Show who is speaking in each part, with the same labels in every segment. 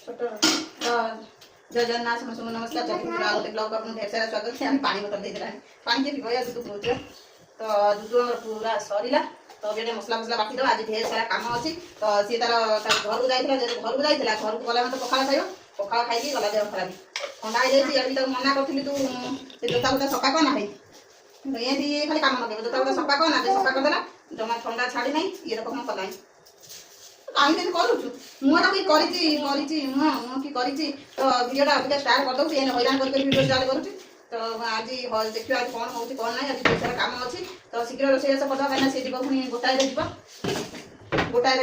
Speaker 1: जय जगन्नाथ समस्त नमस्कार गोटे ब्लॉग को ढेर सारा स्वागत है। पानी बोतल दे देला पानी के पिबया दूध पीउछ तो दूध पूरा सरीला तो बेटे मसला मसला बाकी दो आज ढेर सारा काम अच्छी तो सी तार घर को जाइला घर को जाइला घर को गला मत पखाल खाइयो पखाल खाई गला देह खराब ठंडा हो जाई अभी तक मना करथिली तू से जोता जोता सफा करना है ये दी खाली काम न जोता जोता सफा करना दे सफा कर देला जमा ठंडा छाड़ी नहीं ये तो कम पलाई आई दिन करूछु मुआ भी करिछि करिछि मुआ की करिछि तो वीडियो टा अभी स्टार्ट कर दउ से हैरान कर वीडियो स्टार्ट करूछि तो आज देखियो आज कोन होछि कोन नाही आज बहुत सारा काम अछि तो शीघ्र रोषेई सब पता करना से जीव पुनी गोटाई रे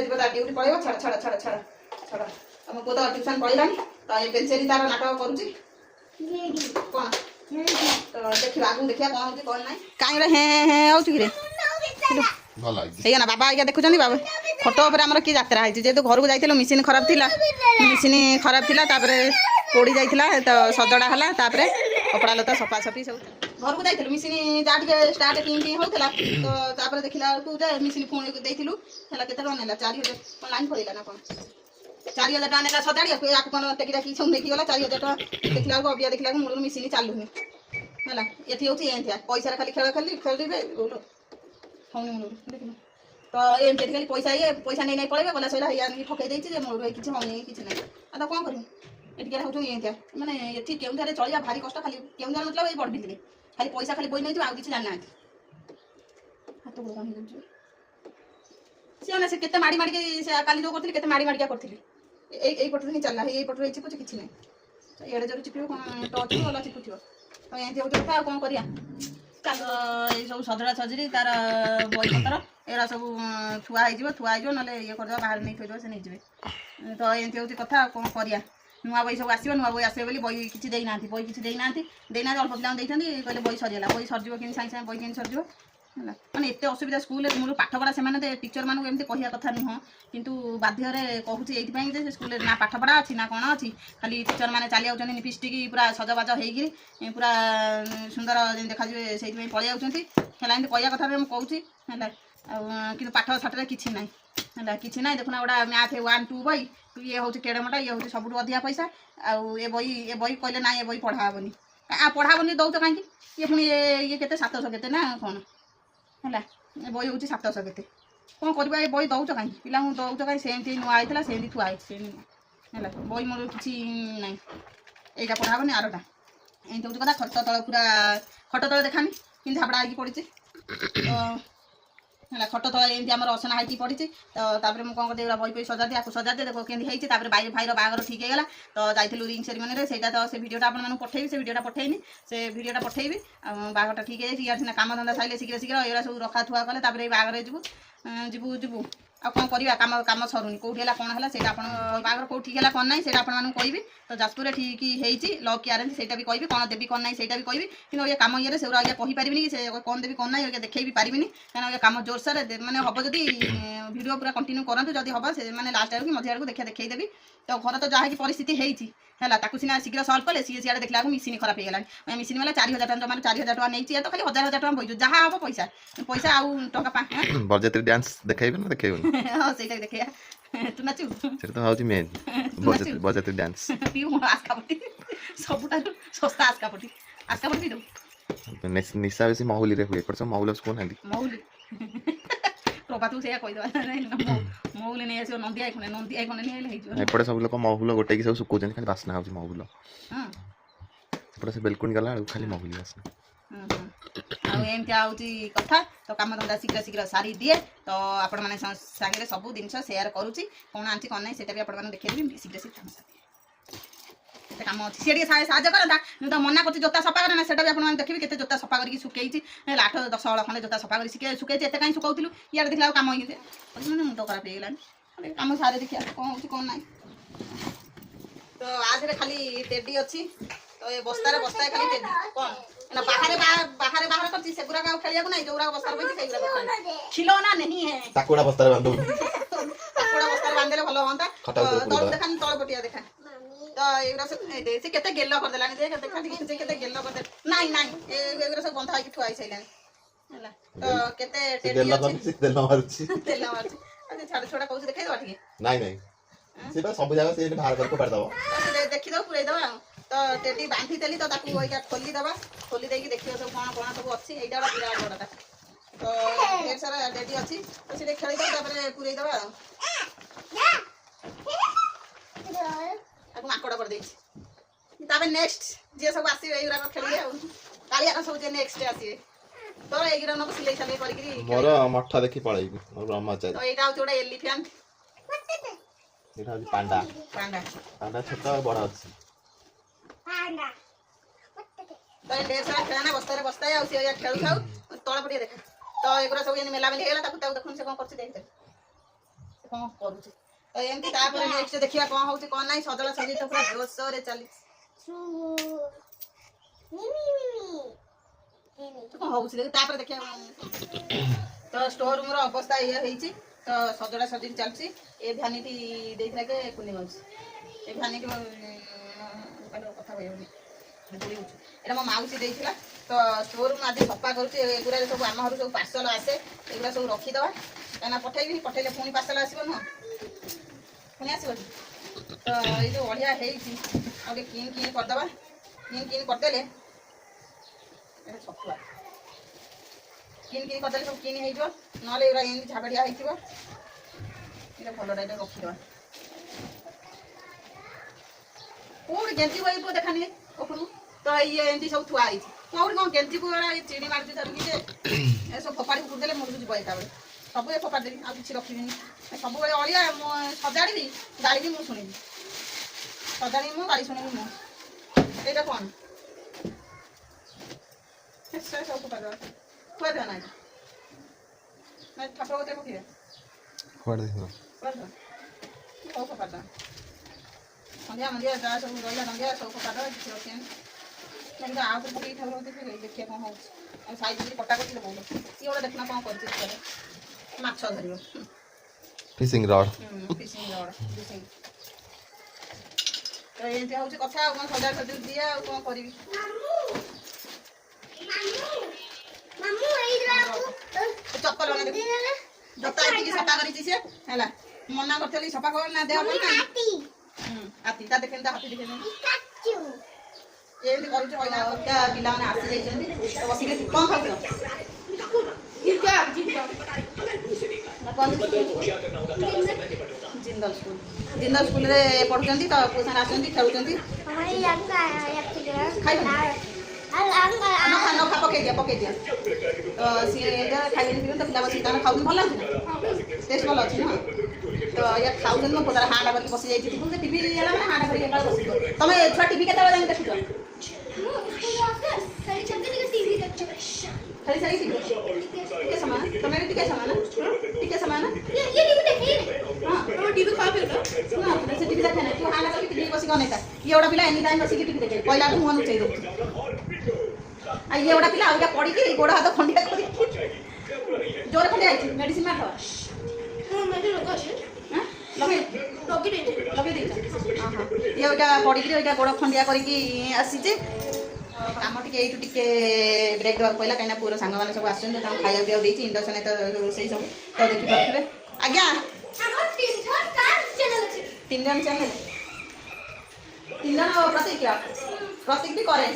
Speaker 1: जीव ता ड्यूटी पळेबो छड़ छड़ छड़ छड़ छड़ हम को तो ट्यूशन पळिलानी तो ए पेंसिल तार नाटक करूछि कोन तो देखियो आगु देखिया कोन होछि कोन नाही काई रे हे हे आउछि रे भल ना बाबा आज्ञा देखुं बाबा फोटो पर आम कि यात्रा है जेहेतु घर को जाइल मिशन खराब थी पोड़ी जाइला तो सजड़ा है कपड़ा लता सफासफी सब घर को जाइल मिशन जहाँ टे स्टार्ट कि होता तो देखला मिशन पुणी देलु है के ना 4000 लाइन पड़ेगा ना कौन 4000 टाँग ना सजाड़ी कौन टेकी टाकी सब देखीगला 4000 टाँग देखला अबिया देखला मूल मिशन चलुनी है ये हूँ पैसा खाली खेल खाली खेल हौनी मूल देख तो एमती खाली पैसा ये पैसा नहीं पड़े गला सैला ये ठकई देती मूल किसी हौनी किसी ना तो कौन करूँ ये हूँ ये मैंने ये केउंझर चलिया भारी कष्ट खाली केउंझर मतलब ये बड़ बिल्डिंग खाली पैसा खाली बोई नहीं आउ किसी जाना हाथ गोड़ काम सी से माड़ी माड़ी काली जो करी माड़ी माड़िया करी पटे ही चलला पटे चिपुच किसी ना एड़े जो चिपो टच गला चिपुथ तो ये हूँ कथा कौन करिया चल ये सब सजड़ा सजड़ी तार बईपतर एरा सब थुआ ना ये कर बाहर नहीं थोड़ा से नहीं जाए तो ये हूँ कथा कौन करिया नुआ बही सब आसो नुआ बही आसो बोली बही किसी देना बही किसी देना अल्प पिला देखते कहले बही सरीगला बही सरज कि सागे सागे बही के सरज है मैंने एत असुविधा स्कूल मूल पाठ पढ़ा से टीचर मानक एमती कहवा कथा नुह किंतु बाध्य कहूँ ये स्कूल ना पाठ पढ़ा अच्छी ना कौन अच्छी खाली टीचर मैंने चली जाऊँ लिपस्टिक पूरा सजबाज होगी पूरा सुंदर देखा से पलि जाऊँच है कहवा कथा मुझे कहूँ है कि पाठ साठे किसी ना है किसी ना देखुना गोटा मैथ 1 2 बही ये हूँ केड़मटा ये हूँ सब अधिका पैसा आउ ये बही कहले ना ये बही पढ़ाबनी पढ़ाबनी दौच कहीं ये पुणी ये के 700 के ना कौन है बही हूँ 700 के कौन करवा ये बही दौच कहीं पिला दौच कहीं सेमती नुआ होता सेमती थुआ है बही मोर किसी ना यहाँ पढ़ाबनी आरटा एमती हूँ कथा खट तल पूरा खट तल देखानी कि झापड़ा होगी पड़ी है खट तल एमती आम असना होती पड़ी तो मुझे कौन कर बही बही सजा दिया सजा दे देखो केमती भाईर बाहर ठीक है तो जाइलु रिंग सेरेमनी में से तो से वीडियोटा आपको पठेबी से वीडियोटा पठेनी से वीडियोटा पठेबी बाहरटा ठीक है यार काम धंदा सारे शीघ्र शीघ्र ये सब रखा थुआ कले बाहर जीवु जीवु आ कौन करवा काम काम सरुनी कौटी है कौन है से बाहर कौट ठीक है कौन ना से कहि तो जाजपुर ठीक है लव की अरेंज से भी कहि कौन देवी कौन ना से भी कहि कि ये कम ये से कहीपरि से कौन देवी कौन ना देखे भी पारि क्या कम जोरसोर मैंने हम जब भिडियो पूरा कंटिन्यू करूँ जब हम से मैंने लास्ट आड़ की मझी आड़ देखा देखदेवी तो घर तो जहाँ परिस्थिति होती है सीना शीघ्र सल्व कले सी सीआड़े देखला मिशन खराब हो गला मिशन वाला 4000 टଙ୍କା मैंने 4000 टଙ୍କା नहीं तो खाली 1000 टଙ୍କା बही जहाँ हम पैसा पैसा आउ टका
Speaker 2: बरजात्री डांस देखाइबे ना देखाइबे
Speaker 1: हां सेटा देखैया तू नाचू
Speaker 2: सेटा तो हाउची मेन बरजात्री डांस
Speaker 1: पिउ आस्कापटी सबुटा सस्ता आस्कापटी दो
Speaker 2: निशा बेसी माहुली रे हुए परसो माहुल कोन हंदी
Speaker 1: माहुली प्रभा तू से कहि दवा मौली नहीं आसो नंदी आई नहीं आइले हेजो
Speaker 2: एपटे सब लोग महुल गोटे की सब सुकोजन खाली बासना होची महुल
Speaker 1: हां
Speaker 2: एपटे से बेलकुन गला खाली महुल बासना
Speaker 1: आ एमती आउची कथा तो काम धंदा शीघ्र शीघ्र सारी दिए तो आपण माने संगे सब जिनस शेयर करूची कौन आंची कौन नहीं सेटा भी आपण माने देखैबी शीघ्र शीघ्र सारी काम अच्छी सी साहय करता तो मना कर जोता सफा करे ना सेटा भी आप देखिए केते जोता सफा करके सुखई 8-10 हल खंडे जोता सफा कर सुखई एत कहीं सुखाऊलु इे देखला कम हो मुंड खराब हो गलानी कम सारे देखिए कौन हो कौन ना तो आज खाली टेडी अच्छी तो ये बस्तार बस्ता खाली टेडी कौन ना बाहर करती से गुरा खेलिया नहीं जो बस्तार बैठी खिलौना नहीं है
Speaker 2: ताकुड़ा बस्तार बांधो
Speaker 1: ताकुड़ा बस्तार बांधले भलो होता तल देखा तल पटिया देखा तो एगुरा से केते गेल्लो कर देलानी जे केते गेल्लो कर दे नहीं एगुरा सब बंधा होई थुआई सैलानी हला तो केते टेडी
Speaker 2: गेल्लो कर तेल मारुची
Speaker 1: अच्छा छाड़ छोड़ा कहू देखाई दवा ठीक
Speaker 2: नहीं ସେଟା ସବୁ ଜାଗା ସେ ବାହାର କରିକି ପାରି ଦବ
Speaker 1: ଦେଖିଦବ ପୁରେଇ ଦବା ଆଉ ତ ଟେଟି ବାନ୍ଧିଦେଲି ତ ତାକୁ ଏଇଟା ଖୋଲିଦବା ଖୋଲି ଦେଇକି ଦେଖିବ ସବୁ କଣ କଣ ସବୁ ଅଛି ଏଇଟା ଗୋଟେ ବିରାଟ ବଡ଼ଟା ତ ଢେର ସାରା ଟେଟି ଅଛି ତ ସେଠି ଖେଳିଦବା ତାପରେ ପୁରେଇ ଦବା ଆଉ ତାକୁ ମାଙ୍କଡ଼ କରିଦେଇଛି ତାପରେ ନେକ୍ସଟ ଯିଏ ସବୁ ଆସିବେ ଏଇଗୁଡ଼ାକ ଖେଳିବେ ଆଉ କାଳିଆର ସବୁ ଯିଏ ନେକ୍ସଟ ଆସିବେ ତୋର ଏଇଗୁଡ଼ା ନବୁ ସିଲେଇ ସାଲେଇ କରିକିରି
Speaker 2: ମୋର ମଠ ଦେଖି ପଳେଇବି ମୋର ବ୍ରହ୍ମଚାରୀ
Speaker 1: ତ ଏଇଟା ହଉଛି ଗୋଟେ ଏଲିଫ୍ୟାଣ୍ଟ
Speaker 2: ଏଇଟା ହଉଛି ପାଣ୍ଡା
Speaker 1: ପାଣ୍ଡା
Speaker 2: ପାଣ୍ଡା ଛୋଟ ଆଉ ବଡ଼ ଅଛି
Speaker 1: ତ ଏ ଢେର ସାରା ଖେଳନା ବସ୍ତାରେ ବସ୍ତାଏ ଆଉ ସିଏ ଖେଳୁଥାଉ ତଳ ପଟିଆ ଦେଖା ତ ଏଗୁଡ଼ା ସବୁ ଏମିତି ମେଲାମେଲି ହେଇଗଲା ତାକୁ ତାକୁ ଦେଖୁନ ସେ କ'ଣ କରୁଛି ଦେଖେ ସେ କ'ଣ କରୁଛି ତ ଏମିତି ତାପରେ ନେକ୍ସଟ ଦେଖିବା କ'ଣ ହଉଛି କ'ଣ ନାହିଁ ସଜଡ଼ା ସଜି ତ ପୁରା ଜୋରସୋରରେ ଚାଲିଛି କ'ଣ ହଉଛି ଦେଖି ତାପରେ ଦେଖିବା ତ ଷ୍ଟୋର ରୁମ୍ର ଅବସ୍ଥା ଇଏ ହେଇଛି ତ ସଜଡ଼ା ସଜି ଚାଲିଛି ଏ ଭ୍ୟାନିଟି ଦେଇଥିଲା କି କୁନି ମାଉସୀ ଏ ଭ୍ୟାନିଟି କଥା କହିହେଉନି ଏଇଟା ମୋ ମାଉସୀ ଦେଇଥିଲା ତ ଷ୍ଟୋର ରୁମ୍ ଆଜି ସଫା କରୁଛି ଏଗୁଡ଼ା ସବୁ ଆମ ଘରୁ ସବୁ ପାର୍ସଲ ଆସେ ଏଗୁଡ଼ା ସବୁ ରଖିଦେବା କାହିଁକିନା ପଠେଇବି ପଠେଇଲେ ପୁଣି ପାର୍ସଲ ଆସିବ ନୁହଁ ପୁଣି ଆସିବ ତ ଏଇ ଯେଉଁ ବଢ଼ିଆ ହେଇଛି ଆଉ ଟିକେ କିନ୍ କରିଦେବା କିନ୍ କରିଦେଲେ ଏଇଟା ଛତୁଆ କିନ୍ କରିଦେଲେ ସବୁ କିନ୍ ହେଇଯିବ ନହେଲେ ଏଗୁଡ଼ା ଏମିତି ଝାବଡ଼ିଆ ହେଇଥିବ ଏଇଟା ଭଲଟା ଏଇଟା ରଖିଦେବା କୋଉଠି ଗେଞ୍ଜି ବହିକୁ ଦେଖାନି ଉପରୁ ତ ଇଏ ଏମିତି ସବୁ ଥୁଆ ହେଇଛି କୋଉଠି କ'ଣ ଗେଞ୍ଜିକୁ ଚିଡ଼ି ମାରୁଛି ଧରିକି ଯେ ଏସବୁ ଫୋପାଡ଼ି ଫୁଟି ଦେଲେ ମୁଣ୍ଡକୁ ଯିବ ଏକାବେଳେ ସବୁ ଏ ଫୋପାଡ଼ି ଦେବି ଆଉ କିଛି ରଖିବିନି ସବୁବେଳେ ଅଳିଆ ମୁଁ ସଜାଡ଼ିବି ଗାଳି ବି ମୁଁ ଶୁଣିବି ସଜାଡ଼ିବି ମୁଁ ଗାଳି ଶୁଣିବି ମୁଁ ଏଇଟା କ'ଣ ସବୁ ଫୋପାଡ଼ି ଦେବା ଥୁଆ ଦେବା ନାହିଁ ନା ଠାକୁର କତିରେ ପକେଇବା ସବୁ ଫୋପାଡ଼ି ଦେବା ସନ୍ଧ୍ୟା ମନ୍ଦିର ଯାହା ସବୁ ରହିଲା ସନ୍ଧ୍ୟା ସବୁ ଫୋପାଡ଼ି ଦେବା କିଛି ରଖିବାନି କିନ୍ତୁ ଆଉ ସବୁ ପକେଇ ଠାକୁର କତିରେ ଦେଖିବା କ'ଣ ହେଉଛି ଆଉ ସାଇଜ୍ କରି କଟା କରିଥିଲେ ବହୁତ ଇଏ ଗୋଟେ ଦେଖୁନା କ'ଣ କରିଛି ସେଠାରେ ମାଛ ଧରିବ
Speaker 2: fishing rod
Speaker 1: fishing rod fishing ତ ଏମିତି ହେଉଛି କଥା ଆଉ କ'ଣ ସଜା ସଜି ଦିଏ ଆଉ କ'ଣ କରିବି ଚପଲ ଜୋତା ଏତିକି ସଫା କରିଛି ସେ ହେଲା ମନା କରିଥିଲି ସଫା କର ନା ଦେହ ଭଲ ନା ହାତୀ ତା ଦେଖେନି ତା ହାତୀ ଦେଖେନି ଏମିତି କରୁଛୁ ପିଲାମାନେ ଆସିଯାଇଛନ୍ତି ବସିକି କ'ଣ ଖାଉଛ ଜିନ୍ଦଲ ସ୍କୁଲରେ ପଢୁଛନ୍ତି ତ ପୁଅ ସାଙ୍ଗରେ ଆସୁଛନ୍ତି ଖେଳୁଛନ୍ତି ପକେଇ ଦିଅ ତ ସିଏ ଖାଇଲେନି ପିଲେନି ତ ପିଲା ବସିକି ତାଙ୍କର ଖାଉଛନ୍ତି ଭଲ ଲାଗୁଛି ଟେଷ୍ଟ ଭଲ ଅଛି ନା ତ ଇଏ ଖାଉଛନ୍ତି ମୋ ପୁଅର ହାଁଟା କରିକି ବସି ଯାଇଛି ସେ ଟିଭି ହେଲା ମାନେ ହାଁଟା କରିକି ଏକା ବସିବ ତମେ ଛୁଆ ଟିଭି କେତେବେଳେ ଯାଇକି ଦେଖୁଛ ଖାଲି ସାରି ଟିକେ ସମାନ ତମେ ବି ଟିକେ ସମାନ ହଁ ଟିଭି ଖରାପ ହେଇଗଲା ସେ ଟିଭି ଦେଖେ ନାହିଁ ତୁ ହାଁଟା କରିକି ଟିଭି ବସିକି ଅନେଇଥା ଇଏ ଗୋଟେ ପିଲା ଏନି ଟାଇମ୍ ବସିକି ଟିଭି ଦେଖେ କହିଲା ମୁହଁ ଲୁଚେଇ ଦେଉଛି ଆଉ ଇଏ ଗୋଟେ ପିଲା ଅଲଗା ପଡ଼ିକି ଗୋଡ଼ ହାତ ଖଣ୍ଡିଆ କରିକି ଜୋରେ ଖଣ୍ଡିଆ ହେଇଛି ମେଡ଼ିସିନ ମାରିଦେବା ଲଗେଇ ଦେଇଛ ଇଏ ଓଇଟା ପଡ଼ିକିରି ଓଇଟା ଗୋଡ଼ ଖଣ୍ଡିଆ କରିକି ଆସିଛି କାମ ଟିକେ ଏଇଠୁ ଟିକେ ବ୍ରେକ୍ ଦେବାକୁ ପଡ଼ିଲା କାହିଁକିନା ପୁଅର ସାଙ୍ଗମାନେ ସବୁ ଆସୁଛନ୍ତି ତାଙ୍କୁ ଖାଇବା ପିଇବାକୁ ଦେଇଛି ଇଣ୍ଡକ୍ସନ୍ ତ ରୋଷେଇ ସବୁ ତ ଦେଖିପାରୁଥିବେ ଆଜ୍ଞା 3 ଜଣ ଚ୍ୟାନେଲ୍ 3 ଜଣ ପ୍ରତୀକ ବି କରେ